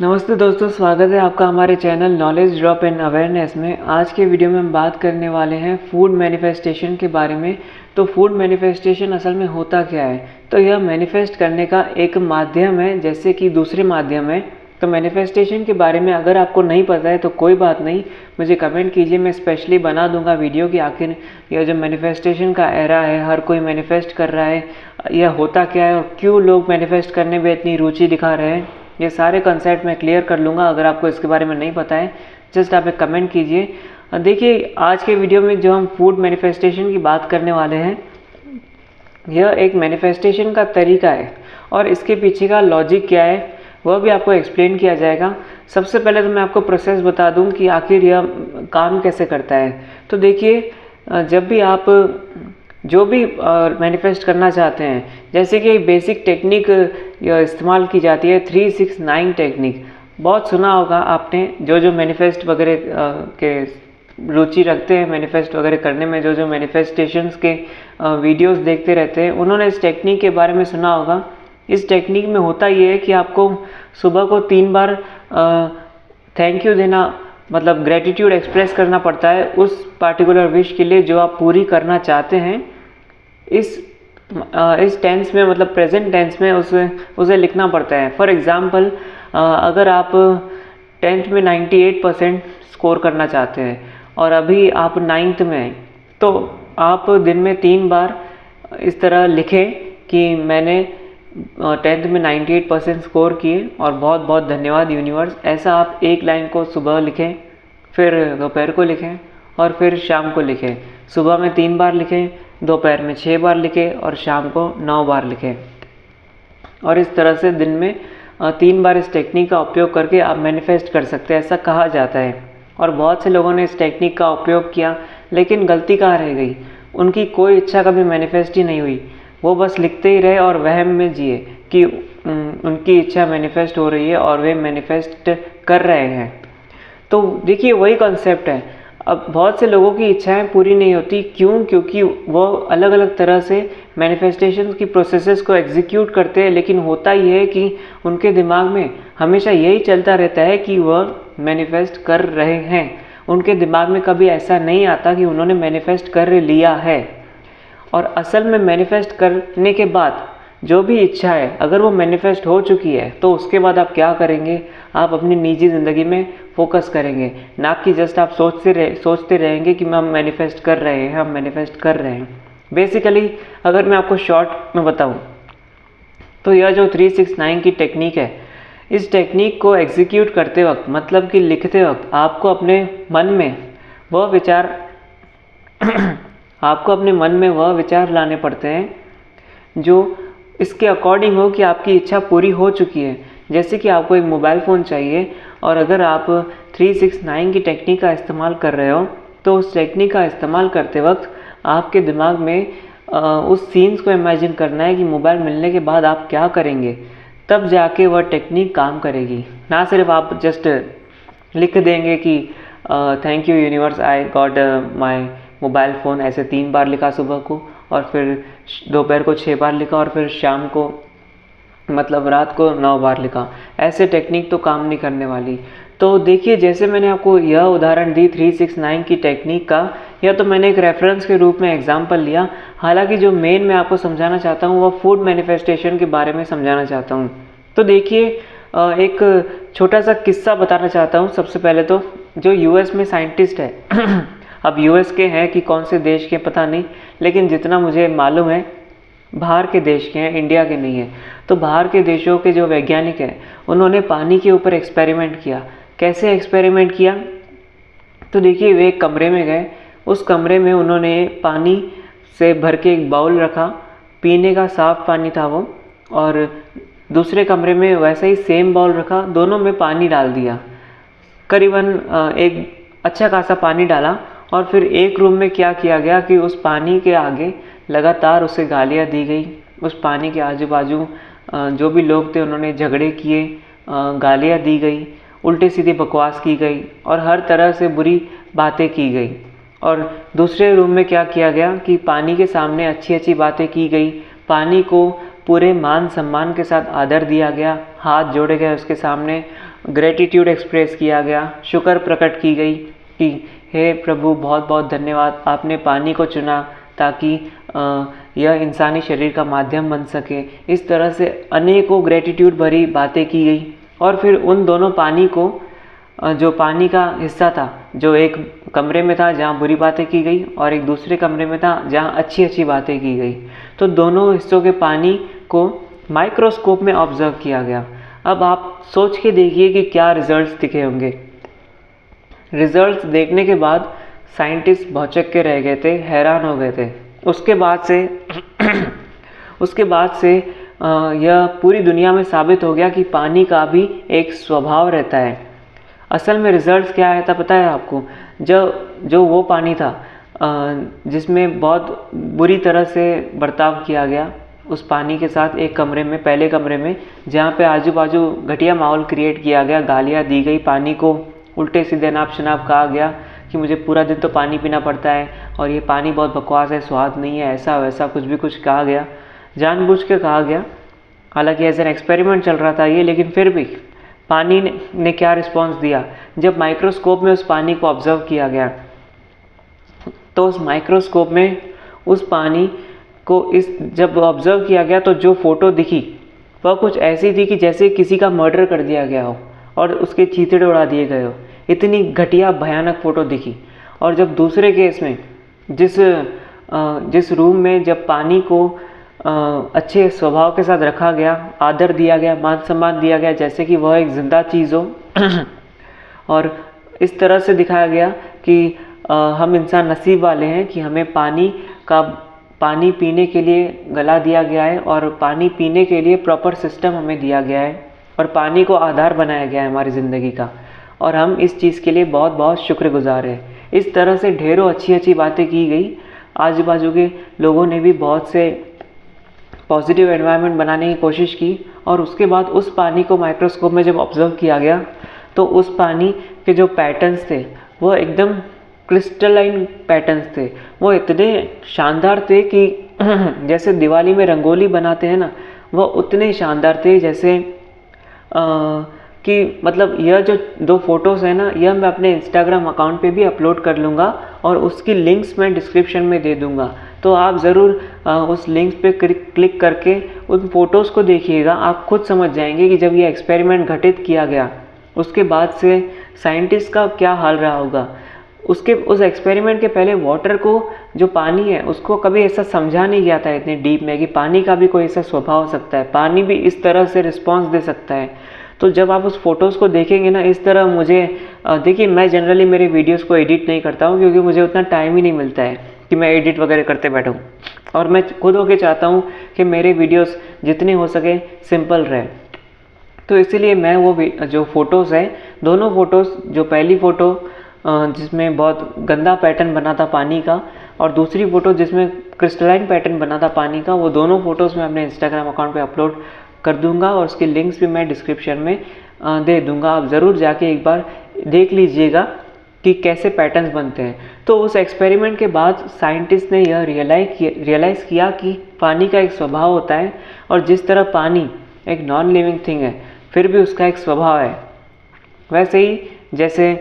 नमस्ते दोस्तों, स्वागत है आपका हमारे channel knowledge drop and awareness में। आज के वीडियो में हम बात करने वाले हैं फूड मैनिफेस्टेशन के बारे में। तो फूड मैनिफेस्टेशन असल में होता क्या है? तो यह मैनिफेस्ट करने का एक माध्यम है, जैसे कि दूसरे माध्यम है। तो मैनिफेस्टेशन के बारे में अगर आपको नहीं पता है तो कोई बात नहीं, मुझे कमेंट कीजिए, मैं स्पेशली बना दूंगा वीडियो कि आखिर यह जो मैनिफेस्टेशन का एरा है, हर कोई मैनिफेस्ट कर रहा है, यह होता क्या है और क्यों लोग मैनिफेस्ट करने में इतनी रुचि दिखा रहे हैं, ये सारे कंसेप्ट मैं क्लियर कर लूँगा। अगर आपको इसके बारे में नहीं पता है, जस्ट आप एक कमेंट कीजिए। देखिए, आज के वीडियो में जो हम फूड मैनिफेस्टेशन की बात करने वाले हैं, यह एक मैनिफेस्टेशन का तरीका है और इसके पीछे का लॉजिक क्या है वह भी आपको एक्सप्लेन किया जाएगा। सबसे पहले तो मैं आपको प्रोसेस बता दूं कि आखिर यह काम कैसे करता है। तो देखिए, जब भी आप जो भी मैनिफेस्ट करना चाहते हैं, जैसे कि बेसिक टेक्निक इस्तेमाल की जाती है 369 टेक्निक, बहुत सुना होगा आपने। जो मैनिफेस्ट वगैरह के रुचि रखते हैं, मैनिफेस्ट वगैरह करने में, जो मैनिफेस्टेशंस के वीडियोस देखते रहते हैं, उन्होंने इस टेक्निक के बारे में सुना होगा। इस टेक्निक में होता ये है कि आपको सुबह को 3 बार थैंक यू देना, मतलब ग्रेटिट्यूड एक्सप्रेस करना पड़ता है उस पार्टिकुलर विश के लिए जो आप पूरी करना चाहते हैं। इस टेंस में, मतलब प्रेजेंट टेंस में उसे लिखना पड़ता है। फॉर एग्जांपल, अगर आप 10th में 98% स्कोर करना चाहते हैं और अभी आप 9th में हैं, तो आप दिन में 3 बार इस तरह लिखें कि मैंने 10th में 98% स्कोर किए और बहुत बहुत धन्यवाद यूनिवर्स। ऐसा आप एक लाइन को सुबह लिखें, फिर दोपहर को लिखें और फिर शाम को लिखें। सुबह में 3 बार लिखें, दोपहर में 6 बार लिखें और शाम को 9 बार लिखें। और इस तरह से दिन में 3 बार इस टेक्निक का उपयोग करके आप मैनिफेस्ट कर सकते हैं, ऐसा कहा जाता है। और बहुत से लोगों ने इस टेक्निक का उपयोग किया, लेकिन गलती कहाँ रह गई? उनकी कोई इच्छा कभी मैनिफेस्ट ही नहीं हुई। वो बस लिखते ही रहे और वहम में जिए कि उनकी इच्छा मैनिफेस्ट हो रही है और वे मैनिफेस्ट कर रहे हैं। तो देखिए, वही कॉन्सेप्ट है। अब बहुत से लोगों की इच्छाएं पूरी नहीं होती, क्यों? क्योंकि वो अलग अलग तरह से मैनिफेस्टेशन की प्रोसेसेस को एग्जीक्यूट करते हैं, लेकिन होता ये है कि उनके दिमाग में हमेशा यही चलता रहता है कि वह मैनिफेस्ट कर रहे हैं। उनके दिमाग में कभी ऐसा नहीं आता कि उन्होंने मैनिफेस्ट कर लिया है। और असल में मैनिफेस्ट करने के बाद जो भी इच्छा है, अगर वो मैनिफेस्ट हो चुकी है, तो उसके बाद आप क्या करेंगे? आप अपनी निजी ज़िंदगी में फोकस करेंगे, ना कि जस्ट आप सोचते रहेंगे कि हम मैनिफेस्ट कर रहे हैं, हम मैनिफेस्ट कर रहे हैं। बेसिकली अगर मैं आपको शॉर्ट में बताऊं, तो यह जो 369 की टेक्निक है, इस टेक्निक को एग्जीक्यूट करते वक्त, मतलब कि लिखते वक्त, आपको अपने मन में वह विचार आपको अपने मन में वह विचार लाने पड़ते हैं जो इसके अकॉर्डिंग हो कि आपकी इच्छा पूरी हो चुकी है। जैसे कि आपको एक मोबाइल फ़ोन चाहिए और अगर आप 369 की टेक्निक का इस्तेमाल कर रहे हो, तो उस टेक्निक का इस्तेमाल करते वक्त आपके दिमाग में उस सीन्स को इमेजिन करना है कि मोबाइल मिलने के बाद आप क्या करेंगे, तब जाके वह टेक्निक काम करेगी। ना सिर्फ आप जस्ट लिख देंगे कि thank you universe, I got my mobile phone, ऐसे 3 बार लिखा सुबह को, और फिर दोपहर को 6 बार लिखा और फिर शाम को, मतलब रात को 9 बार लिखा। ऐसे टेक्निक तो काम नहीं करने वाली। तो देखिए, जैसे मैंने आपको यह उदाहरण दी 369 की टेक्निक का, यह तो मैंने एक रेफरेंस के रूप में एग्जांपल लिया। हालांकि जो मेन मैं आपको समझाना चाहता हूँ वह फूड मैनिफेस्टेशन के बारे में समझाना चाहता हूँ। तो देखिए, एक छोटा सा किस्सा बताना चाहता हूँ। सबसे पहले तो जो यूएस में साइंटिस्ट है अब यूएस के हैं कि कौन से देश के पता नहीं, लेकिन जितना मुझे मालूम है बाहर के देश के हैं, इंडिया के नहीं है। तो बाहर के देशों के जो वैज्ञानिक हैं, उन्होंने पानी के ऊपर एक्सपेरिमेंट किया। कैसे एक्सपेरिमेंट किया? तो देखिए, वे एक कमरे में गए, उस कमरे में उन्होंने पानी से भर के एक बाउल रखा, पीने का साफ पानी था वो, और दूसरे कमरे में वैसा ही सेम बाउल रखा, दोनों में पानी डाल दिया, करीबन एक अच्छा खासा पानी डाला। और फिर एक रूम में क्या किया गया कि उस पानी के आगे लगातार उसे गालियाँ दी गई। उस पानी के आजू बाजू जो भी लोग थे उन्होंने झगड़े किए, गालियाँ दी गई, उल्टे सीधे बकवास की गई और हर तरह से बुरी बातें की गई। और दूसरे रूम में क्या किया गया कि पानी के सामने अच्छी अच्छी बातें की गई, पानी को पूरे मान सम्मान के साथ आदर दिया गया, हाथ जोड़े गए उसके सामने, ग्रेटिट्यूड एक्सप्रेस किया गया, शुक्र प्रकट की गई कि हे प्रभु बहुत बहुत धन्यवाद, आपने पानी को चुना ताकि यह इंसानी शरीर का माध्यम बन सके। इस तरह से अनेकों ग्रेटिट्यूड भरी बातें की गई। और फिर उन दोनों पानी को, जो पानी का हिस्सा था, जो एक कमरे में था जहाँ बुरी बातें की गई और एक दूसरे कमरे में था जहाँ अच्छी अच्छी बातें की गई, तो दोनों हिस्सों के पानी को माइक्रोस्कोप में ऑब्जर्व किया गया। अब आप सोच के देखिए कि क्या रिजल्ट्स दिखे होंगे। रिजल्ट्स देखने के बाद साइंटिस्ट भौचक्के के रह गए थे, हैरान हो गए थे। उसके बाद से यह पूरी दुनिया में साबित हो गया कि पानी का भी एक स्वभाव रहता है। असल में रिजल्ट्स क्या आया था पता है आपको? जो वो पानी था जिसमें बहुत बुरी तरह से बर्ताव किया गया उस पानी के साथ, एक कमरे में, पहले कमरे में, जहाँ पे आजू बाजू घटिया माहौल क्रिएट किया गया, गालियाँ दी गई, पानी को उल्टे सीधे अनाप शनाप कहा गया कि मुझे पूरा दिन तो पानी पीना पड़ता है और ये पानी बहुत बकवास है, स्वाद नहीं है, ऐसा वैसा कुछ भी कुछ कहा गया, जानबूझ के कहा गया। हालांकि एज एन एक्सपेरिमेंट चल रहा था ये, लेकिन फिर भी पानी ने क्या रिस्पॉन्स दिया? जब माइक्रोस्कोप में उस पानी को ऑब्जर्व किया गया तो उस माइक्रोस्कोप में उस पानी को जब ऑब्जर्व किया गया तो जो फ़ोटो दिखी वह कुछ ऐसी थी कि जैसे किसी का मर्डर कर दिया गया हो और उसके चीथड़े उड़ा दिए गए हो। इतनी घटिया भयानक फ़ोटो दिखी। और जब दूसरे केस में जिस रूम में जब पानी को अच्छे स्वभाव के साथ रखा गया, आदर दिया गया, मान सम्मान दिया गया, जैसे कि वह एक ज़िंदा चीज़ हो और इस तरह से दिखाया गया कि हम इंसान नसीब वाले हैं कि हमें पानी पीने के लिए गला दिया गया है और पानी पीने के लिए प्रॉपर सिस्टम हमें दिया गया है और पानी को आधार बनाया गया है हमारी ज़िंदगी का, और हम इस चीज़ के लिए बहुत बहुत शुक्रगुजार हैं। इस तरह से ढेरों अच्छी अच्छी बातें की गई। आजू बाजू के लोगों ने भी बहुत से पॉजिटिव एनवायरनमेंट बनाने की कोशिश की और उसके बाद उस पानी को माइक्रोस्कोप में जब ऑब्जर्व किया गया तो उस पानी के जो पैटर्न्स थे वो एकदम क्रिस्टलाइन पैटर्न्स थे। वो इतने शानदार थे कि जैसे दिवाली में रंगोली बनाते हैं ना, वो उतने शानदार थे जैसे कि मतलब यह जो 2 फोटोज़ हैं ना, यह मैं अपने इंस्टाग्राम अकाउंट पे भी अपलोड कर लूँगा और उसकी लिंक्स मैं डिस्क्रिप्शन में दे दूँगा। तो आप ज़रूर उस लिंक्स पे क्लिक करके उन फ़ोटोज़ को देखिएगा। आप खुद समझ जाएंगे कि जब यह एक्सपेरिमेंट घटित किया गया उसके बाद से साइंटिस्ट का क्या हाल रहा होगा। उस एक्सपेरिमेंट के पहले वाटर को, जो पानी है, उसको कभी ऐसा समझा नहीं गया था इतने डीप में कि पानी का भी कोई ऐसा स्वभाव हो सकता है, पानी भी इस तरह से रिस्पॉन्स दे सकता है। तो जब आप उस फोटोज़ को देखेंगे ना इस तरह, मुझे देखिए, मैं जनरली मेरे वीडियोस को एडिट नहीं करता हूँ क्योंकि मुझे उतना टाइम ही नहीं मिलता है कि मैं एडिट वगैरह करते बैठूँ, और मैं खुद होके चाहता हूँ कि मेरे वीडियोस जितने हो सके सिंपल रहे। तो इसीलिए मैं वो जो फ़ोटोज़ है, दोनों फ़ोटोज़, जो पहली फ़ोटो जिसमें बहुत गंदा पैटर्न बना था पानी का और दूसरी फ़ोटो जिसमें क्रिस्टलाइन पैटर्न बना था पानी का, वो दोनों फ़ोटोज़ मैं अपने इंस्टाग्राम अकाउंट पे अपलोड कर दूंगा और उसके लिंक्स भी मैं डिस्क्रिप्शन में दे दूंगा। आप ज़रूर जाके एक बार देख लीजिएगा कि कैसे पैटर्न्स बनते हैं। तो उस एक्सपेरिमेंट के बाद साइंटिस्ट ने यह रियलाइज़ किया कि पानी का एक स्वभाव होता है और जिस तरह पानी एक नॉन लिविंग थिंग है फिर भी उसका एक स्वभाव है, वैसे ही जैसे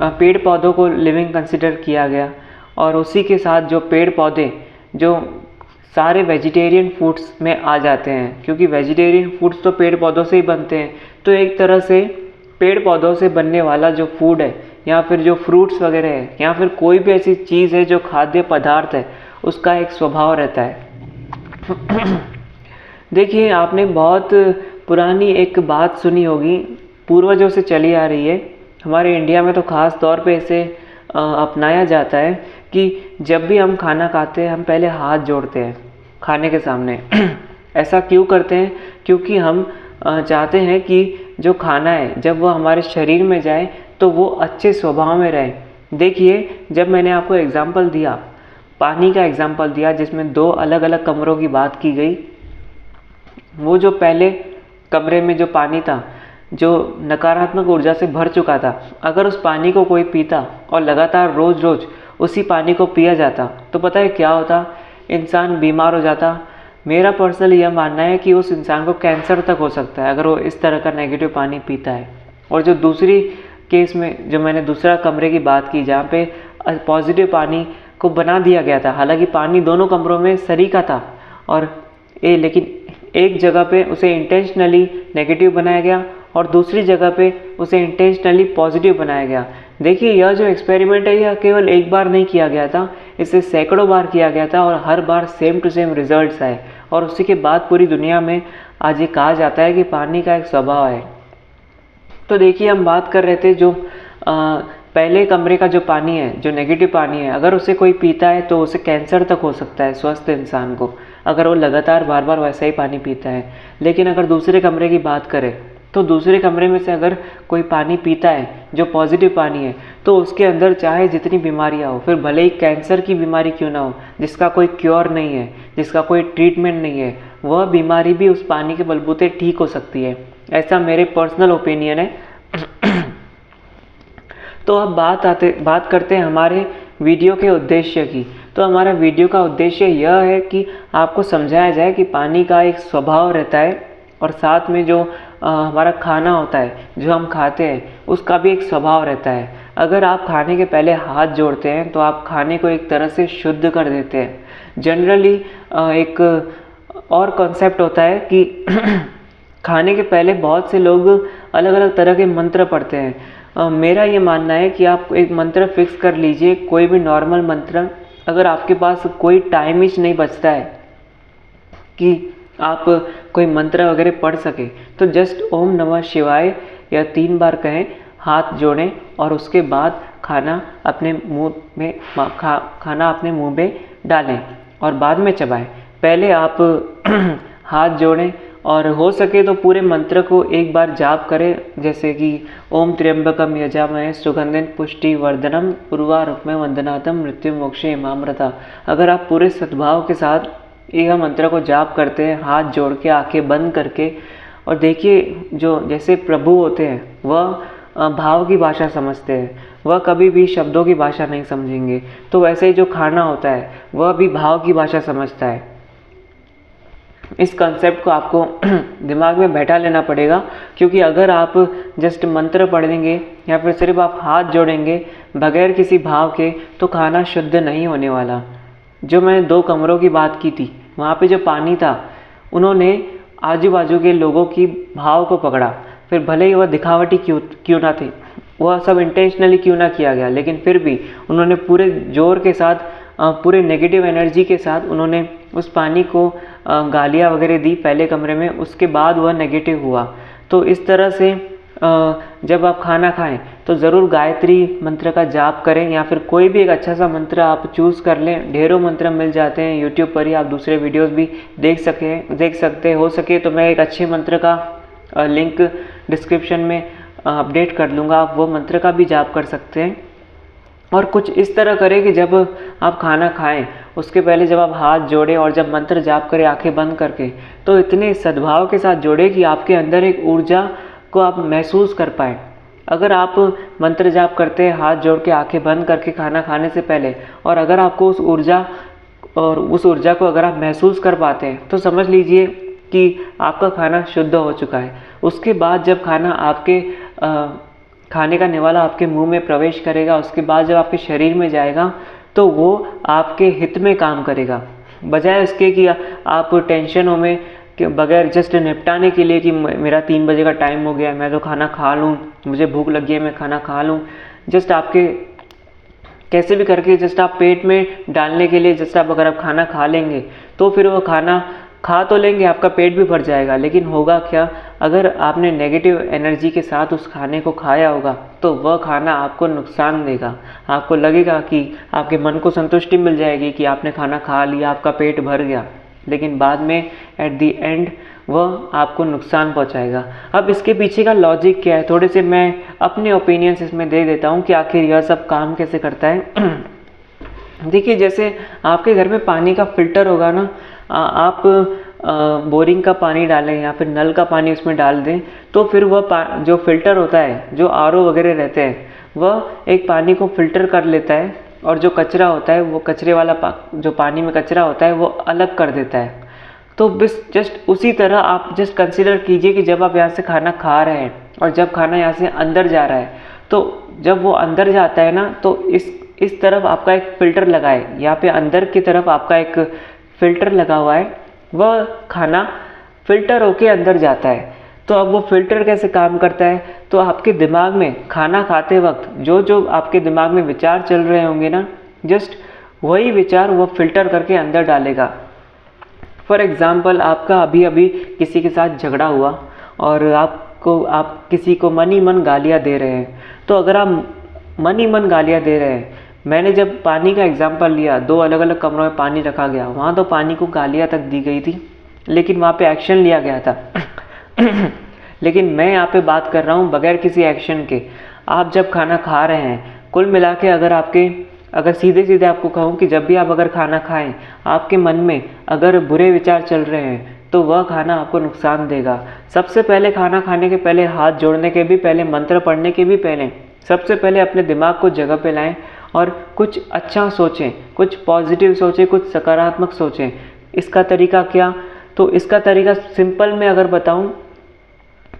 पेड़ पौधों को लिविंग कंसिडर किया गया और उसी के साथ जो पेड़ पौधे जो सारे वेजिटेरियन फूड्स में आ जाते हैं, क्योंकि वेजिटेरियन फूड्स तो पेड़ पौधों से ही बनते हैं। तो एक तरह से पेड़ पौधों से बनने वाला जो फूड है या फिर जो फ्रूट्स वगैरह है या फिर कोई भी ऐसी चीज़ है जो खाद्य पदार्थ है, उसका एक स्वभाव रहता है। देखिए, आपने बहुत पुरानी एक बात सुनी होगी, पूर्वजों से चली आ रही है, हमारे इंडिया में तो ख़ास तौर पे इसे अपनाया जाता है कि जब भी हम खाना खाते हैं हम पहले हाथ जोड़ते हैं खाने के सामने। ऐसा क्यों करते हैं? क्योंकि हम चाहते हैं कि जो खाना है जब वो हमारे शरीर में जाए तो वो अच्छे स्वभाव में रहे। देखिए, जब मैंने आपको एग्जाम्पल दिया, पानी का एग्जाम्पल दिया जिसमें 2 अलग अलग कमरों की बात की गई, वो जो पहले कमरे में जो पानी था जो नकारात्मक ऊर्जा से भर चुका था, अगर उस पानी को कोई पीता और लगातार रोज़ रोज़ उसी पानी को पिया जाता तो पता है क्या होता? इंसान बीमार हो जाता। मेरा पर्सनली यह मानना है कि उस इंसान को कैंसर तक हो सकता है अगर वो इस तरह का नेगेटिव पानी पीता है। और जो दूसरी केस में जो मैंने दूसरा कमरे की बात की जहाँ पे पॉजिटिव पानी को बना दिया गया था, हालांकि पानी दोनों कमरों में सरीका था और लेकिन एक जगह पे उसे इंटेंशनली नेगेटिव बनाया गया और दूसरी जगह पे उसे इंटेंशनली पॉजिटिव बनाया गया। देखिए यह जो एक्सपेरिमेंट है यह केवल एक बार नहीं किया गया था, इसे सैकड़ों बार किया गया था और हर बार सेम टू सेम रिजल्ट्स आए और उसी के बाद पूरी दुनिया में आज ये कहा जाता है कि पानी का एक स्वभाव है। तो देखिए हम बात कर रहे थे जो पहले कमरे का जो पानी है, जो नेगेटिव पानी है, अगर उसे कोई पीता है तो उसे कैंसर तक हो सकता है स्वस्थ इंसान को, अगर वो लगातार बार बार वैसा ही पानी पीता है। लेकिन अगर दूसरे कमरे की बात करें तो दूसरे कमरे में से अगर कोई पानी पीता है जो पॉजिटिव पानी है तो उसके अंदर चाहे जितनी बीमारियां हो, फिर भले ही कैंसर की बीमारी क्यों ना हो, जिसका कोई क्योर नहीं है, जिसका कोई ट्रीटमेंट नहीं है, वह बीमारी भी उस पानी के बलबूते ठीक हो सकती है। ऐसा मेरे पर्सनल ओपिनियन है। तो अब बात करते हैं हमारे वीडियो के उद्देश्य की। तो हमारा वीडियो का उद्देश्य यह है कि आपको समझाया जाए कि पानी का एक स्वभाव रहता है और साथ में जो हमारा खाना होता है, जो हम खाते हैं, उसका भी एक स्वभाव रहता है। अगर आप खाने के पहले हाथ जोड़ते हैं तो आप खाने को एक तरह से शुद्ध कर देते हैं। जनरली एक और कॉन्सेप्ट होता है कि खाने के पहले बहुत से लोग अलग अलग तरह के मंत्र पढ़ते हैं। मेरा ये मानना है कि आप एक मंत्र फिक्स कर लीजिए, कोई भी नॉर्मल मंत्र। अगर आपके पास कोई टाइम ही नहीं बचता है कि आप कोई मंत्र वगैरह पढ़ सके तो जस्ट ओम नमः शिवाय या 3 बार कहें, हाथ जोड़ें और उसके बाद खाना अपने मुंह में डालें और बाद में चबाएं। पहले आप हाथ जोड़ें और हो सके तो पूरे मंत्र को एक बार जाप करें, जैसे कि ओम त्र्यंबकम यजामहे सुगंधिं पुष्टिवर्धनम उर्वारुकमेव वंदनातम मृत्यु मोक्षे मामृता। अगर आप पूरे सद्भाव के साथ यह मंत्र को जाप करते हैं, हाथ जोड़ के, आंखें बंद करके, और देखिए जो जैसे प्रभु होते हैं वह भाव की भाषा समझते हैं, वह कभी भी शब्दों की भाषा नहीं समझेंगे। तो वैसे ही जो खाना होता है वह भी भाव की भाषा समझता है। इस कंसेप्ट को आपको दिमाग में बैठा लेना पड़ेगा, क्योंकि अगर आप जस्ट मंत्र पढ़ देंगे या फिर सिर्फ आप हाथ जोड़ेंगे बगैर किसी भाव के तो खाना शुद्ध नहीं होने वाला। जो मैंने 2 कमरों की बात की थी, वहाँ पे जो पानी था, उन्होंने आजू बाजू के लोगों की भाव को पकड़ा, फिर भले ही वह दिखावटी क्यों ना थे, वह सब इंटेंशनली क्यों ना किया गया, लेकिन फिर भी उन्होंने पूरे जोर के साथ, पूरे नेगेटिव एनर्जी के साथ उन्होंने उस पानी को गालियाँ वगैरह दी पहले कमरे में, उसके बाद वह नेगेटिव हुआ। तो इस तरह से जब आप खाना खाएं तो ज़रूर गायत्री मंत्र का जाप करें या फिर कोई भी एक अच्छा सा मंत्र आप चूज़ कर लें। ढेरों मंत्र मिल जाते हैं यूट्यूब पर ही, आप दूसरे वीडियोस भी देख सकते हो सके तो मैं एक अच्छे मंत्र का लिंक डिस्क्रिप्शन में अपडेट कर दूंगा, आप वो मंत्र का भी जाप कर सकते हैं। और कुछ इस तरह करें कि जब आप खाना खाएं उसके पहले जब आप हाथ जोड़ें और जब मंत्र जाप करें आंखें बंद करके, तो इतने सद्भाव के साथ जोड़ें कि आपके अंदर एक ऊर्जा को आप महसूस कर पाएँ। अगर आप मंत्र जाप करते हैं हाथ जोड़ के आंखें बंद करके खाना खाने से पहले, और अगर आपको उस ऊर्जा को अगर आप महसूस कर पाते हैं तो समझ लीजिए कि आपका खाना शुद्ध हो चुका है। उसके बाद जब खाना आपके खाने का निवाला आपके मुंह में प्रवेश करेगा, उसके बाद जब आपके शरीर में जाएगा तो वो आपके हित में काम करेगा, बजाय इसके कि आप टेंशनों में कि बगैर जस्ट निपटाने के लिए कि मेरा 3 बजे का टाइम हो गया, मैं तो खाना खा लूँ, मुझे भूख लगी है मैं खाना खा लूँ, जस्ट आपके कैसे भी करके जस्ट आप पेट में डालने के लिए जस्ट आप अगर आप खाना खा लेंगे तो फिर वो खाना खा तो लेंगे, आपका पेट भी भर जाएगा, लेकिन होगा क्या, अगर आपने नेगेटिव एनर्जी के साथ उस खाने को खाया होगा तो वह खाना आपको नुकसान देगा। आपको लगेगा कि आपके मन को संतुष्टि मिल जाएगी कि आपने खाना खा लिया, आपका पेट भर गया, लेकिन बाद में एट द एंड वह आपको नुकसान पहुंचाएगा। अब इसके पीछे का लॉजिक क्या है, थोड़े से मैं अपने ओपिनियन्स इसमें दे देता हूं कि आखिर यह सब काम कैसे करता है। देखिए जैसे आपके घर में पानी का फिल्टर होगा ना, आप बोरिंग का पानी डालें या फिर नल का पानी उसमें डाल दें तो फिर वह जो फिल्टर होता है, जो आरओ वगैरह रहते हैं, वह एक पानी को फिल्टर कर लेता है और जो कचरा होता है वो कचरे वाला जो पानी में कचरा होता है वो अलग कर देता है। तो बस जस्ट उसी तरह आप जस्ट कंसिडर कीजिए कि जब आप यहाँ से खाना खा रहे हैं और जब खाना यहाँ से अंदर जा रहा है, तो जब वो अंदर जाता है ना, तो इस तरफ आपका एक फ़िल्टर लगा है, यहाँ पे अंदर की तरफ आपका एक फ़िल्टर लगा हुआ है, वह खाना फ़िल्टर होके अंदर जाता है। तो अब वो फ़िल्टर कैसे काम करता है, तो आपके दिमाग में खाना खाते वक्त जो जो आपके दिमाग में विचार चल रहे होंगे ना, जस्ट वही विचार वो फ़िल्टर करके अंदर डालेगा। फॉर एग्ज़ाम्पल, आपका अभी अभी किसी के साथ झगड़ा हुआ और आप किसी को मन ही मन गालियाँ दे रहे हैं। तो अगर आप मन ही मन गालियाँ दे रहे हैं, मैंने जब पानी का एग्जांपल लिया, 2 अलग अलग कमरों में पानी रखा गया, वहाँ तो पानी को गालियाँ तक दी गई थी, लेकिन वहाँ पे एक्शन लिया गया था। लेकिन मैं यहाँ पे बात कर रहा हूँ बगैर किसी एक्शन के। आप जब खाना खा रहे हैं, कुल मिला के अगर सीधे सीधे आपको कहूँ कि जब भी आप अगर खाना खाएं, आपके मन में अगर बुरे विचार चल रहे हैं, तो वह खाना आपको नुकसान देगा। सबसे पहले खाना खाने के पहले, हाथ जोड़ने के भी पहले, मंत्र पढ़ने के भी पहले, सबसे पहले अपने दिमाग को जगह पे लाएं और कुछ अच्छा सोचें, कुछ पॉजिटिव सोचें, कुछ सकारात्मक सोचें। इसका तरीका क्या? तो इसका तरीका सिंपल मैं अगर बताऊं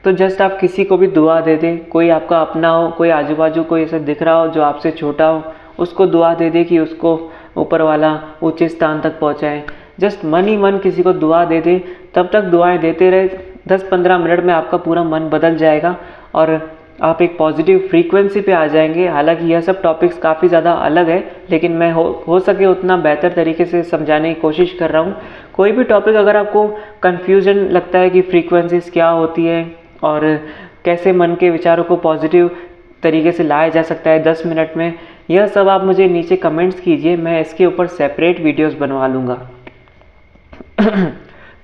तो जस्ट आप किसी को भी दुआ दे दें, कोई आपका अपना हो, कोई आजू बाजू कोई ऐसा दिख रहा हो जो आपसे छोटा हो, उसको दुआ दे दे कि उसको ऊपर वाला ऊंचे स्थान तक पहुंचाए। जस्ट मन ही मन किसी को दुआ दे दे, तब तक दुआएं देते रहे, 10-15 मिनट में आपका पूरा मन बदल जाएगा और आप एक पॉजिटिव फ्रीक्वेंसी पे आ जाएंगे। हालांकि यह सब टॉपिक्स काफ़ी ज़्यादा अलग है, लेकिन मैं हो सके उतना बेहतर तरीके से समझाने की कोशिश कर रहा हूँ। कोई भी टॉपिक अगर आपको कन्फ्यूजन लगता है कि फ्रीक्वेंसीज क्या होती है और कैसे मन के विचारों को पॉजिटिव तरीके से लाया जा सकता है 10 मिनट में, यह सब आप मुझे नीचे कमेंट्स कीजिए, मैं इसके ऊपर सेपरेट वीडियोस बनवा लूँगा।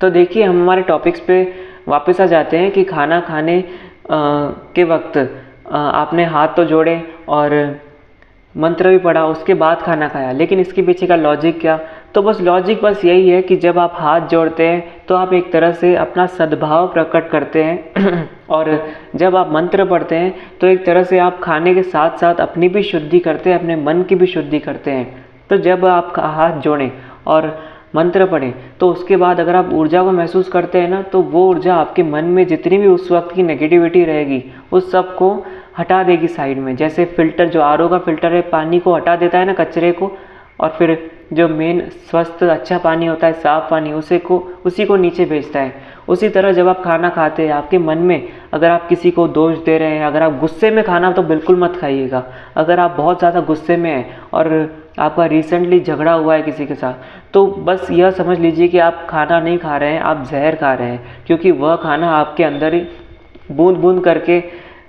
तो देखिए, हम हमारे टॉपिक्स पे वापस आ जाते हैं कि खाना खाने के वक्त आपने हाथ तो जोड़े और मंत्र भी पढ़ा, उसके बाद खाना खाया, लेकिन इसके पीछे का लॉजिक क्या? तो बस लॉजिक बस यही है कि जब आप हाथ जोड़ते हैं तो आप एक तरह से अपना सद्भाव प्रकट करते हैं और जब आप मंत्र पढ़ते हैं तो एक तरह से आप खाने के साथ साथ अपनी भी शुद्धि करते हैं, अपने मन की भी शुद्धि करते हैं। तो जब आप हाथ जोड़ें और मंत्र पढ़ें तो उसके बाद अगर आप ऊर्जा को महसूस करते हैं ना, तो वो ऊर्जा आपके मन में जितनी भी उस वक्त की नेगेटिविटी रहेगी उस सब को हटा देगी साइड में। जैसे फ़िल्टर, जो आरओ का फ़िल्टर है, पानी को हटा देता है ना, कचरे को, और फिर जो मेन स्वस्थ अच्छा पानी होता है, साफ़ पानी, उसी को नीचे भेजता है। उसी तरह जब आप खाना खाते हैं, आपके मन में अगर आप किसी को दोष दे रहे हैं, अगर आप गुस्से में खाना तो बिल्कुल मत खाइएगा। अगर आप बहुत ज़्यादा गुस्से में हैं और आपका रिसेंटली झगड़ा हुआ है किसी के साथ, तो बस यह समझ लीजिए कि आप खाना नहीं खा रहे हैं, आप जहर खा रहे हैं, क्योंकि वह खाना आपके अंदर ही बूंद बूंद करके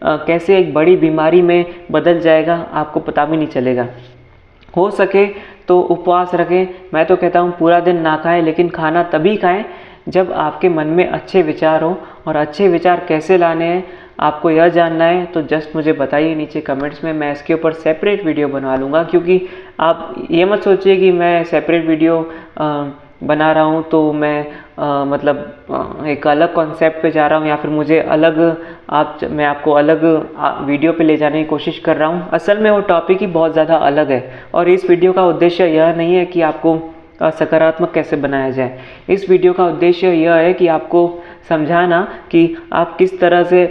कैसे एक बड़ी बीमारी में बदल जाएगा आपको पता भी नहीं चलेगा। हो सके तो उपवास रखें। मैं तो कहता हूँ पूरा दिन ना खाएं, लेकिन खाना तभी खाएं जब आपके मन में अच्छे विचार हो। और अच्छे विचार कैसे लाने हैं, आपको यह जानना है तो जस्ट मुझे बताइए नीचे कमेंट्स में, मैं इसके ऊपर सेपरेट वीडियो बनवा लूँगा। क्योंकि आप ये मत सोचिए कि मैं सेपरेट वीडियो बना रहा हूँ तो मैं मतलब एक अलग कॉन्सेप्ट पे जा रहा हूँ या फिर मुझे अलग मैं आपको अलग वीडियो पे ले जाने की कोशिश कर रहा हूँ। असल में वो टॉपिक ही बहुत ज़्यादा अलग है और इस वीडियो का उद्देश्य यह नहीं है कि आपको सकारात्मक कैसे बनाया जाए। इस वीडियो का उद्देश्य यह है कि आपको समझाना कि आप किस तरह से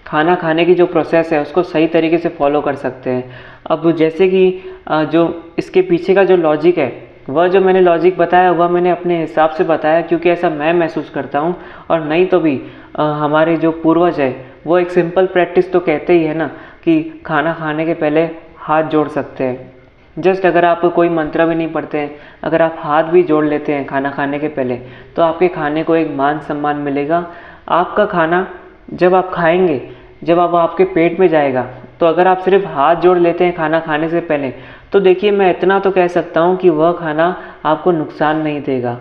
खाना खाने की जो प्रोसेस है उसको सही तरीके से फॉलो कर सकते हैं। अब जैसे कि जो इसके पीछे का जो लॉजिक है, वह जो मैंने लॉजिक बताया वह मैंने अपने हिसाब से बताया, क्योंकि ऐसा मैं महसूस करता हूँ। और नहीं तो भी हमारे जो पूर्वज है वो एक सिंपल प्रैक्टिस तो कहते ही है ना कि खाना खाने के पहले हाथ जोड़ सकते हैं। जस्ट अगर आप कोई मंत्र भी नहीं पढ़ते हैं, अगर आप हाथ भी जोड़ लेते हैं खाना खाने के पहले, तो आपके खाने को एक मान सम्मान मिलेगा। आपका खाना जब आप खाएंगे, जब आपके पेट में जाएगा, तो अगर आप सिर्फ हाथ जोड़ लेते हैं खाना खाने से पहले, तो देखिए मैं इतना तो कह सकता हूँ कि वह खाना आपको नुकसान नहीं देगा।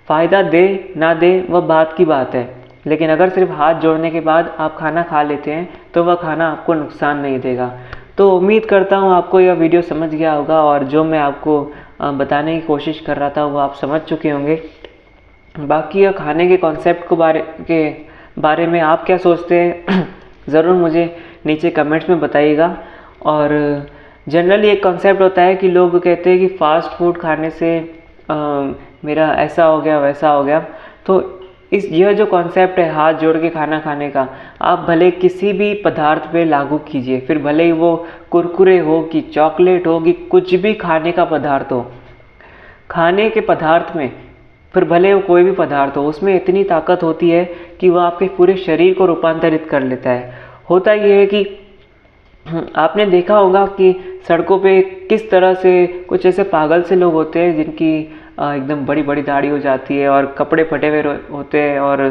फ़ायदा दे ना दे वह बात की बात है, लेकिन अगर सिर्फ हाथ जोड़ने के बाद आप खाना खा लेते हैं तो वह खाना आपको नुकसान नहीं देगा। तो उम्मीद करता हूँ आपको यह वीडियो समझ गया होगा और जो मैं आपको बताने की कोशिश कर रहा था वो आप समझ चुके होंगे। बाकी यह खाने के कॉन्सेप्ट के बारे में आप क्या सोचते हैं ज़रूर मुझे नीचे कमेंट्स में बताइएगा। और जनरली एक कॉन्सेप्ट होता है कि लोग कहते हैं कि फ़ास्ट फूड खाने से मेरा ऐसा हो गया वैसा हो गया। तो यह जो कॉन्सेप्ट है हाथ जोड़ के खाना खाने का, आप भले किसी भी पदार्थ पे लागू कीजिए, फिर भले ही वो कुरकुरे हो कि चॉकलेट हो कि कुछ भी खाने का पदार्थ हो, खाने के पदार्थ में फिर भले वो कोई भी पदार्थ हो, उसमें इतनी ताकत होती है कि वह आपके पूरे शरीर को रूपांतरित कर लेता है। होता ये है कि आपने देखा होगा कि सड़कों पे किस तरह से कुछ ऐसे पागल से लोग होते हैं जिनकी एकदम बड़ी बड़ी दाढ़ी हो जाती है और कपड़े फटे हुए होते हैं और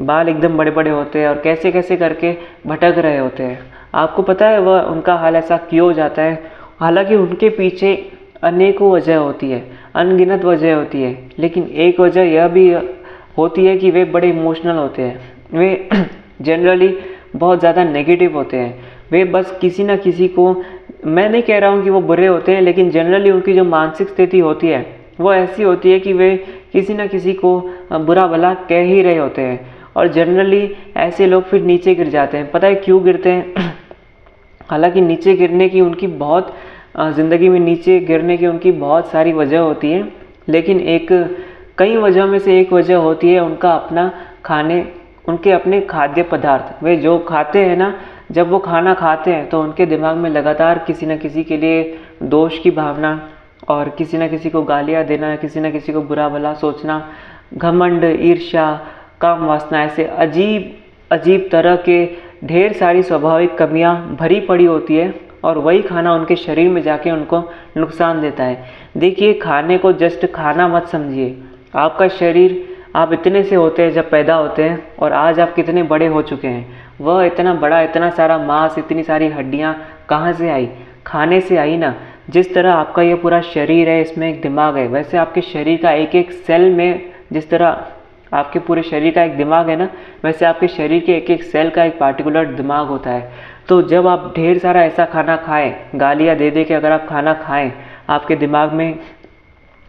बाल एकदम बड़े बड़े होते हैं और कैसे कैसे करके भटक रहे होते हैं। आपको पता है वह उनका हाल ऐसा क्यों हो जाता है? हालांकि उनके पीछे अनेकों वजह होती है, अनगिनत वजह होती है, लेकिन एक वजह यह भी होती है कि वे बड़े इमोशनल होते हैं। वे जनरली बहुत ज़्यादा नेगेटिव होते हैं। वे बस किसी ना किसी को, मैं नहीं कह रहा हूँ कि वो बुरे होते हैं, लेकिन जनरली उनकी जो मानसिक स्थिति होती है वो ऐसी होती है कि वे किसी ना किसी को बुरा भला कह ही रहे होते हैं। और जनरली ऐसे लोग फिर नीचे गिर जाते हैं। पता है क्यों गिरते हैं? हालांकि नीचे गिरने की उनकी बहुत ज़िंदगी में नीचे गिरने की उनकी बहुत सारी वजह होती है, लेकिन कई वजह में से एक वजह होती है उनके अपने खाद्य पदार्थ। वे जो खाते हैं ना, जब वो खाना खाते हैं तो उनके दिमाग में लगातार किसी न किसी के लिए दोष की भावना और किसी न किसी को गालियाँ देना, किसी न किसी को बुरा भला सोचना, घमंड, ईर्ष्या, काम वासना, ऐसे अजीब तरह के ढेर सारी स्वाभाविक कमियां भरी पड़ी होती है और वही खाना उनके शरीर में जाके उनको नुकसान देता है। देखिए, खाने को जस्ट खाना मत समझिए। आपका शरीर, आप इतने से होते हैं जब पैदा होते हैं और आज आप कितने बड़े हो चुके हैं। वह इतना बड़ा, इतना सारा मांस, इतनी सारी हड्डियाँ कहाँ से आई? खाने से आई ना। जिस तरह आपका ये पूरा शरीर है, इसमें एक दिमाग है, वैसे आपके शरीर का एक एक सेल में, जिस तरह आपके पूरे शरीर का एक दिमाग है ना, वैसे आपके शरीर के एक एक सेल का एक पार्टिकुलर दिमाग होता है। तो जब आप ढेर सारा ऐसा खाना खाएं, गालियाँ दे दे के अगर आप खाना खाएं, आपके दिमाग में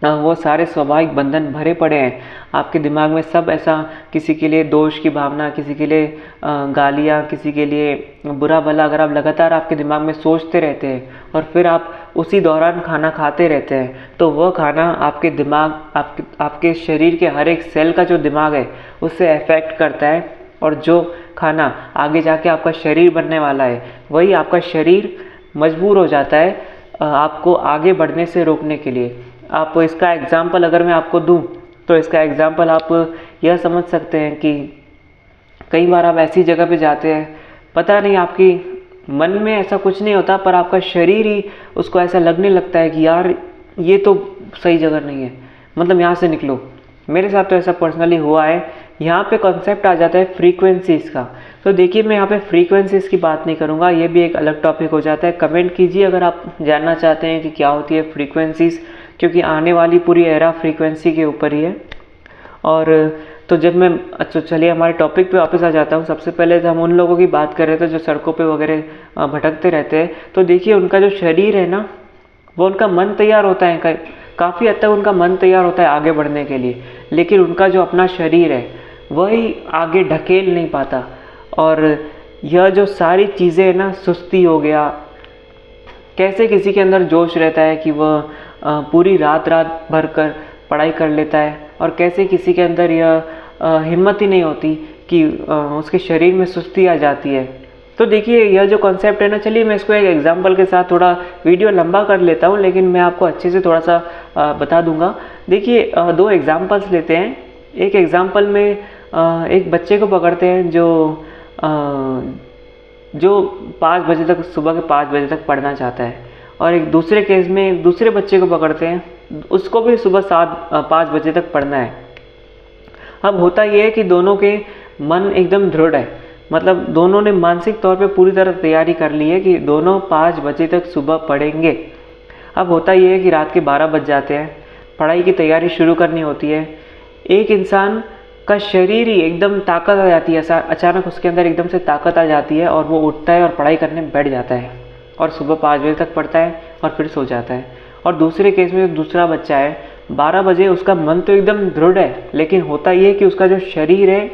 वो सारे स्वाभाविक बंधन भरे पड़े हैं। आपके दिमाग में सब ऐसा, किसी के लिए दोष की भावना, किसी के लिए गालियाँ, किसी के लिए बुरा भला, अगर आप लगातार आपके दिमाग में सोचते रहते हैं और फिर आप उसी दौरान खाना खाते रहते हैं, तो वह खाना आपके दिमाग, आपके शरीर के हर एक सेल का जो दिमाग है उससे अफेक्ट करता है। और जो खाना आगे जाके आपका शरीर बनने वाला है, वही आपका शरीर मजबूर हो जाता है आपको आगे बढ़ने से रोकने के लिए। आप इसका एग्जाम्पल अगर मैं आपको दूं, तो इसका एग्जाम्पल आप यह समझ सकते हैं कि कई बार आप ऐसी जगह पे जाते हैं, पता नहीं, आपकी मन में ऐसा कुछ नहीं होता, पर आपका शरीर ही उसको ऐसा लगने लगता है कि यार ये तो सही जगह नहीं है, मतलब यहाँ से निकलो। मेरे साथ तो ऐसा पर्सनली हुआ है। यहाँ पे कॉन्सेप्ट आ जाता है फ्रीक्वेंसीज़ का। तो देखिए, मैं यहाँ पे फ्रीक्वेंसीज़ की बात नहीं करूँगा, ये भी एक अलग टॉपिक हो जाता है। कमेंट कीजिए अगर आप जानना चाहते हैं कि क्या होती है फ्रीक्वेंसीज़, क्योंकि आने वाली पूरी एरा फ्रीक्वेंसी के ऊपर ही है। और तो जब मैं, अच्छा चलिए हमारे टॉपिक पे वापस आ जाता हूँ। सबसे पहले तो हम उन लोगों की बात कर रहे थे जो सड़कों पे वगैरह भटकते रहते हैं। तो देखिए, उनका जो शरीर है ना, वो उनका मन तैयार होता है, काफ़ी हद तक उनका मन तैयार होता है आगे बढ़ने के लिए, लेकिन उनका जो अपना शरीर है वही आगे ढकेल नहीं पाता। और यह जो सारी चीज़ें है ना, सुस्ती हो गया, कैसे किसी के अंदर जोश रहता है कि वह पूरी रात भर कर पढ़ाई कर लेता है, और कैसे किसी के अंदर यह हिम्मत ही नहीं होती कि उसके शरीर में सुस्ती आ जाती है। तो देखिए, यह जो कॉन्सेप्ट है ना, चलिए मैं इसको एक एग्जांपल के साथ, थोड़ा वीडियो लंबा कर लेता हूँ लेकिन मैं आपको अच्छे से थोड़ा सा बता दूंगा। देखिए, दो एग्जांपल्स लेते हैं। एक एग्जांपल में एक बच्चे को पकड़ते हैं जो 5 बजे तक, सुबह के 5 बजे तक पढ़ना चाहता है, और एक दूसरे केस में एक दूसरे बच्चे को पकड़ते हैं, उसको भी सुबह 5 बजे तक पढ़ना है। अब होता यह है कि दोनों के मन एकदम दृढ़ है, मतलब दोनों ने मानसिक तौर पे पूरी तरह तैयारी कर ली है कि दोनों 5 बजे तक सुबह पढ़ेंगे। अब होता यह है कि रात के 12 बज जाते हैं, पढ़ाई की तैयारी शुरू करनी होती है। एक इंसान का शरीर ही एकदम ताकत आ जाती है, अचानक उसके अंदर एकदम से ताकत आ जाती है और वो उठता है और पढ़ाई करने बैठ जाता है और सुबह 5 बजे तक पढ़ता है और फिर सो जाता है। और दूसरे केस में दूसरा बच्चा है, 12 बजे उसका मन तो एकदम दृढ़ है, लेकिन होता यह है कि उसका जो शरीर है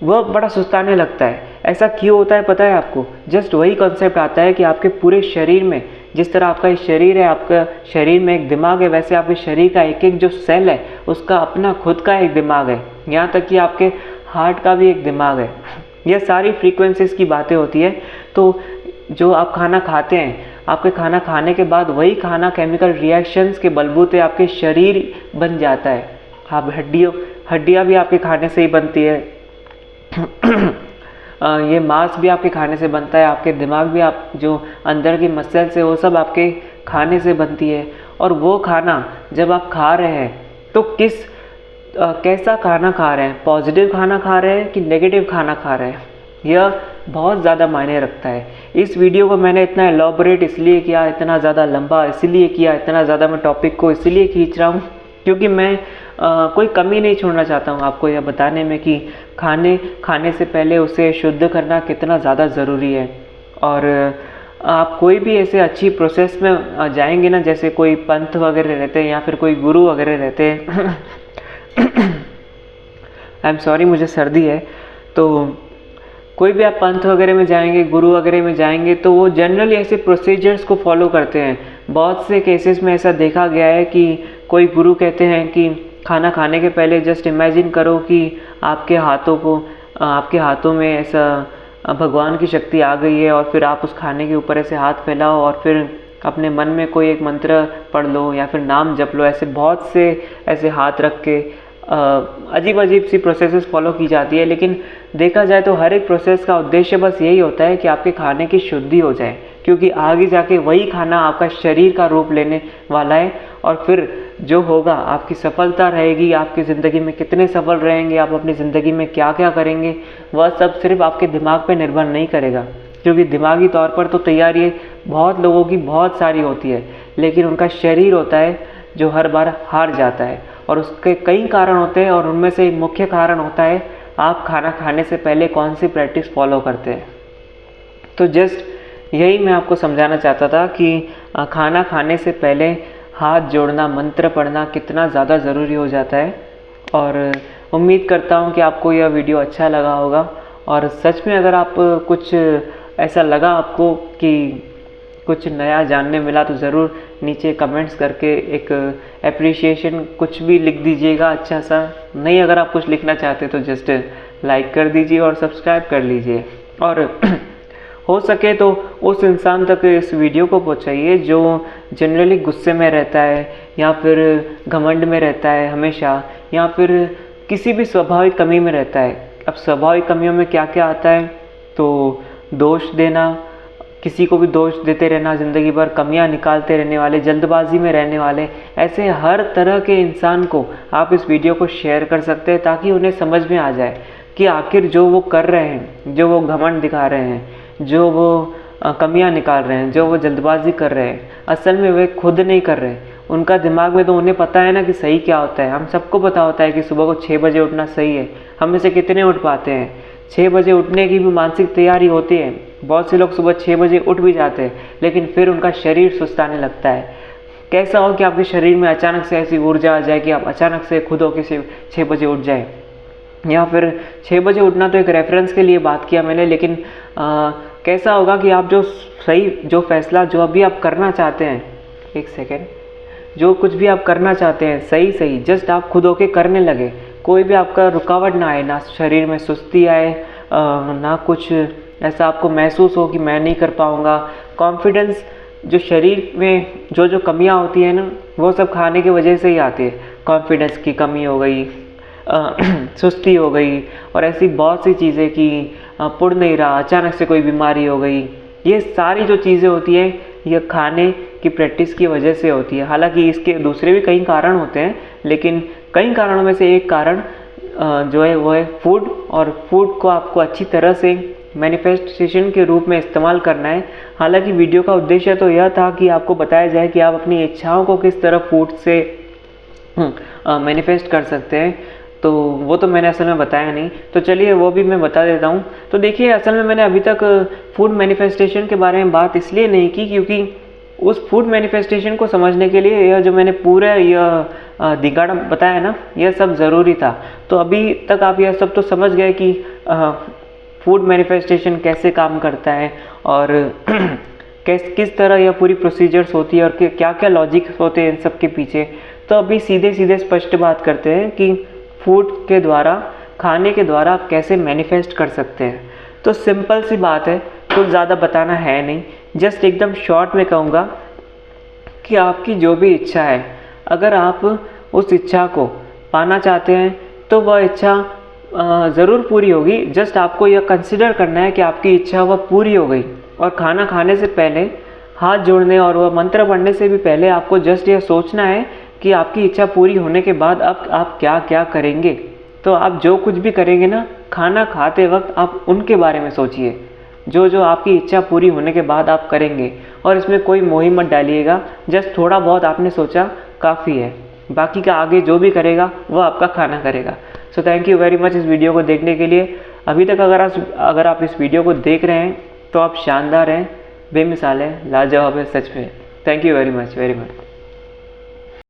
वह बड़ा सुस्ताने लगता है। ऐसा क्यों होता है पता है आपको? जस्ट वही कॉन्सेप्ट आता है कि आपके पूरे शरीर में जिस तरह आपका ये शरीर है, आपका शरीर में एक दिमाग है, वैसे आपके शरीर का एक एक जो सेल है उसका अपना खुद का एक दिमाग है। यहाँ तक कि आपके हार्ट का भी एक दिमाग है। यह सारी फ्रीक्वेंसीज की बातें होती है। तो जो आप खाना खाते हैं, आपके खाना खाने के बाद वही खाना केमिकल रिएक्शंस के बलबूते आपके शरीर बन जाता है। आप हड्डियाँ भी आपके खाने से ही बनती है। ये मांस भी आपके खाने से बनता है, आपके दिमाग भी, आप जो अंदर की मसल्स है वो सब आपके खाने से बनती है। और वो खाना जब आप खा रहे हैं तो कैसा खाना खा रहे हैं, पॉजिटिव खाना खा रहे हैं कि नेगेटिव खाना खा रहे हैं, यह बहुत ज़्यादा मायने रखता है। इस वीडियो को मैंने इतना एलॉबरेट इसलिए किया, इतना ज़्यादा लंबा इसलिए किया, इतना ज़्यादा मैं टॉपिक को इसलिए खींच रहा हूँ क्योंकि मैं कोई कमी नहीं छोड़ना चाहता हूँ आपको यह बताने में कि खाने से पहले उसे शुद्ध करना कितना ज़्यादा ज़रूरी है। और आप कोई भी ऐसे अच्छी प्रोसेस में जाएंगे ना, जैसे कोई पंथ वगैरह रहते हैं या फिर कोई गुरु वगैरह रहते हैं आई एम सॉरी, मुझे सर्दी है। तो कोई भी आप पंथ वगैरह में जाएंगे, गुरु वगैरह में जाएंगे, तो वो जनरली ऐसे प्रोसीजर्स को फॉलो करते हैं। बहुत से केसेस में ऐसा देखा गया है कि कोई गुरु कहते हैं कि खाना खाने के पहले जस्ट इमेजिन करो कि आपके हाथों में ऐसा भगवान की शक्ति आ गई है, और फिर आप उस खाने के ऊपर ऐसे हाथ फैलाओ और फिर अपने मन में कोई एक मंत्र पढ़ लो या फिर नाम जप लो। ऐसे बहुत से ऐसे हाथ रख के अजीब अजीब सी प्रोसेसेस फॉलो की जाती है। लेकिन देखा जाए तो हर एक प्रोसेस का उद्देश्य बस यही होता है कि आपके खाने की शुद्धि हो जाए, क्योंकि आगे जाके वही खाना आपका शरीर का रूप लेने वाला है। और फिर जो होगा, आपकी सफलता रहेगी, आपकी ज़िंदगी में कितने सफल रहेंगे, आप अपनी ज़िंदगी में क्या क्या करेंगे, वह सब सिर्फ आपके दिमाग पे निर्भर नहीं करेगा। क्योंकि दिमागी तौर पर तो तैयारी बहुत लोगों की बहुत सारी होती है, लेकिन उनका शरीर होता है जो हर बार हार जाता है। और उसके कई कारण होते हैं, और उनमें से एक मुख्य कारण होता है आप खाना खाने से पहले कौन सी प्रैक्टिस फॉलो करते हैं। तो जस्ट यही मैं आपको समझाना चाहता था कि खाना खाने से पहले हाथ जोड़ना, मंत्र पढ़ना कितना ज़्यादा ज़रूरी हो जाता है। और उम्मीद करता हूँ कि आपको यह वीडियो अच्छा लगा होगा। और सच में अगर आप कुछ ऐसा लगा आपको कि कुछ नया जानने मिला, तो ज़रूर नीचे कमेंट्स करके एक एप्रिशिएशन कुछ भी लिख दीजिएगा अच्छा सा। नहीं, अगर आप कुछ लिखना चाहते तो जस्ट लाइक कर दीजिए और सब्सक्राइब कर लीजिए। और हो सके तो उस इंसान तक इस वीडियो को पहुंचाइए जो जनरली गुस्से में रहता है या फिर घमंड में रहता है हमेशा, या फिर किसी भी स्वाभाविक कमी में रहता है। अब स्वाभाविक कमियों में क्या क्या आता है, तो दोष देना, किसी को भी दोष देते रहना, ज़िंदगी भर कमियां निकालते रहने वाले, जल्दबाजी में रहने वाले, ऐसे हर तरह के इंसान को आप इस वीडियो को शेयर कर सकते हैं ताकि उन्हें समझ में आ जाए कि आखिर जो वो कर रहे हैं, जो वो घमंड दिखा रहे हैं, जो वो कमियां निकाल रहे हैं, जो वो जल्दबाजी कर रहे हैं, असल में वे खुद नहीं कर रहे। उनका दिमाग में तो उन्हें पता है ना कि सही क्या होता है। हम सबको पता होता है कि सुबह को 6 बजे उठना सही है। हम में से कितने उठ पाते हैं? 6 बजे उठने की भी मानसिक तैयारी होती है। बहुत से लोग सुबह 6 बजे उठ भी जाते हैं, लेकिन फिर उनका शरीर सुस्ताने लगता है। कैसा हो कि आपके शरीर में अचानक से ऐसी ऊर्जा आ जाए कि आप अचानक से खुद हो के 6 बजे उठ जाए। या फिर 6 बजे उठना तो एक रेफरेंस के लिए बात किया मैंने, लेकिन कैसा होगा कि आप जो फैसला जो अभी आप करना चाहते हैं, एक सेकेंड, जो कुछ भी आप करना चाहते हैं सही जस्ट आप खुद होके करने लगे। कोई भी आपका रुकावट ना आए, ना शरीर में सुस्ती आए, ना कुछ ऐसा आपको महसूस हो कि मैं नहीं कर पाऊँगा। कॉन्फिडेंस, जो शरीर में जो कमियां होती है ना, वो सब खाने की वजह से ही आती है। कॉन्फिडेंस की कमी हो गई, सुस्ती हो गई, और ऐसी बहुत सी चीज़ें कि पुड़ नहीं रहा, अचानक से कोई बीमारी हो गई। ये सारी जो चीज़ें होती हैं, ये खाने की प्रैक्टिस की वजह से होती है। हालांकि इसके दूसरे भी कई कारण होते हैं, लेकिन कई कारणों में से एक कारण जो है वो है फूड। और फूड को आपको अच्छी तरह से मैनिफेस्टेशन के रूप में इस्तेमाल करना है। हालांकि वीडियो का उद्देश्य तो यह था कि आपको बताया जाए कि आप अपनी इच्छाओं को किस तरह फूड से मैनिफेस्ट कर सकते हैं, तो वो तो मैंने असल में बताया नहीं। तो चलिए वो भी मैं बता देता हूँ। तो देखिए, असल में मैंने अभी तक फूड मैनिफेस्टेशन के बारे में बात इसलिए नहीं की क्योंकि उस फूड मैनिफेस्टेशन को समझने के लिए यह जो मैंने पूरा यह दिगाड़ बताया ना, यह सब ज़रूरी था। तो अभी तक आप यह सब तो समझ गए कि फूड मैनिफेस्टेशन कैसे काम करता है और किस तरह यह पूरी प्रोसीजर्स होती है और क्या क्या लॉजिक होते हैं इन सब के पीछे। तो अभी सीधे सीधे स्पष्ट बात करते हैं कि फूड के द्वारा, खाने के द्वारा आप कैसे मैनिफेस्ट कर सकते हैं। तो सिंपल सी बात है, कुछ ज़्यादा बताना है नहीं, जस्ट एकदम शॉर्ट में कहूँगा कि आपकी जो भी इच्छा है, अगर आप उस इच्छा को पाना चाहते हैं तो वह इच्छा ज़रूर पूरी होगी। जस्ट आपको यह कंसिडर करना है कि आपकी इच्छा वह पूरी हो गई। और खाना खाने से पहले, हाथ जोड़ने और वह मंत्र पढ़ने से भी पहले आपको जस्ट यह सोचना है कि आपकी इच्छा पूरी होने के बाद अब आप क्या क्या करेंगे। तो आप जो कुछ भी करेंगे ना, खाना खाते वक्त आप उनके बारे में सोचिए, जो जो आपकी इच्छा पूरी होने के बाद आप करेंगे। और इसमें कोई मोही मत डालिएगा, जस्ट थोड़ा बहुत आपने सोचा काफ़ी है, बाकी का आगे जो भी करेगा वो आपका खाना करेगा। So thank you very much इस वीडियो को देखने के लिए। अभी तक अगर आप इस वीडियो को देख रहे हैं तो आप शानदार हैं, बेमिसाल हैं, लाजवाब है सच में। Thank you very much.